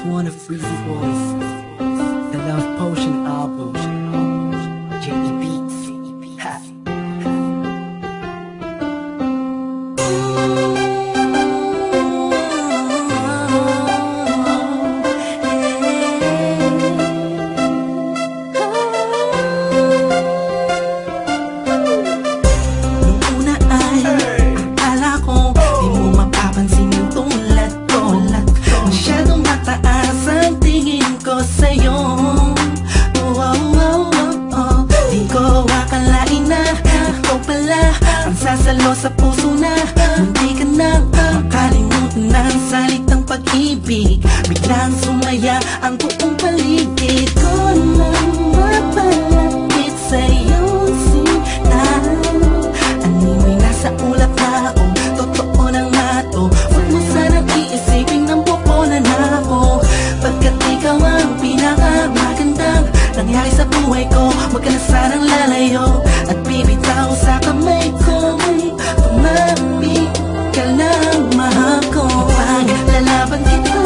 wanna free you off the Love Potion album. J.E. Beats. Ha. Nung una ay akala ko di mo mapapansin yung tulad ko. Masyadong mataas ang tingin ko sa'yo. Di ko akalain na ikaw pala ang sasalo sa puso na munti ka nang makalimutan ng salitang pag-ibig. Biglang sumaya ang buong paligid ko nang mapalapit sa'yo sinta. Animoy nasa ulap na ako, totoo na nga to. Huwag mo sanang iisipin ng pupunan ako, pagkat ikaw ang pinakamagandang nangyari sa buhay ko. Huwag ka na sanang lalayo at bibitaw sa kamay ko. Tumapit ka lang, mahal ko. Paglalaban kita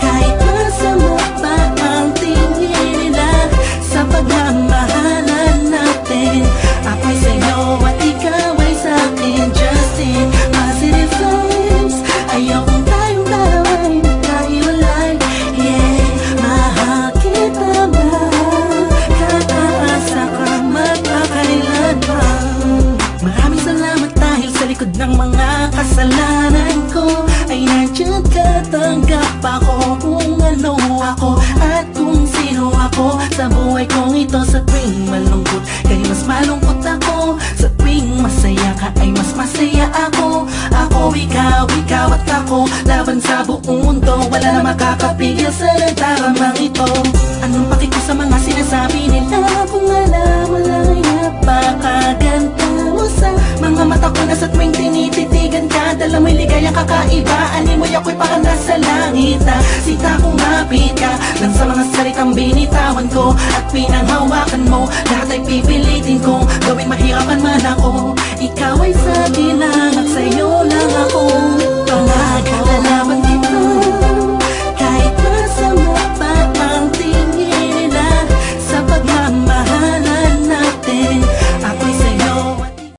kahit masama pa ang tingin nila sa pagmamahalan natin. Ako'y sa'yo at ikaw ay sa'kin. Just in positive vibes, ayaw kong tayong dalawa'y magkahiwalay. Yeah, mahal kita ba? Kaasa ka magkakailan pa. Maraming salamat dahil sa likod ng mga kasalanan ko ay nandiyan ka, tanggap ako kung ano ako at kung sino ako sa buhay kong ito. Sa tuwing malungkot kay mas malungkot ako, sa tuwing masaya ka ay mas masaya ako. Ako, ikaw at ako, laban sa buong mundo. Wala na makakapigil sa nagtaramang ito. Anong paki ko sa mga sinasabi nila kung alam mo lang ay napakaganda mo sa mga mata ko na sa tuwing tinititigan ka. Dala mo'y ligaya kakaiba, animoy ako'y parang nasa langit na sita kung mapit ka lang sa mga salitang binitawan ko at pinanghawakan mo. Lahat ay pipilitin kong gawing mahirapan man ako. Ikaw ay sa akin lang at sa'yo lang ako pangako.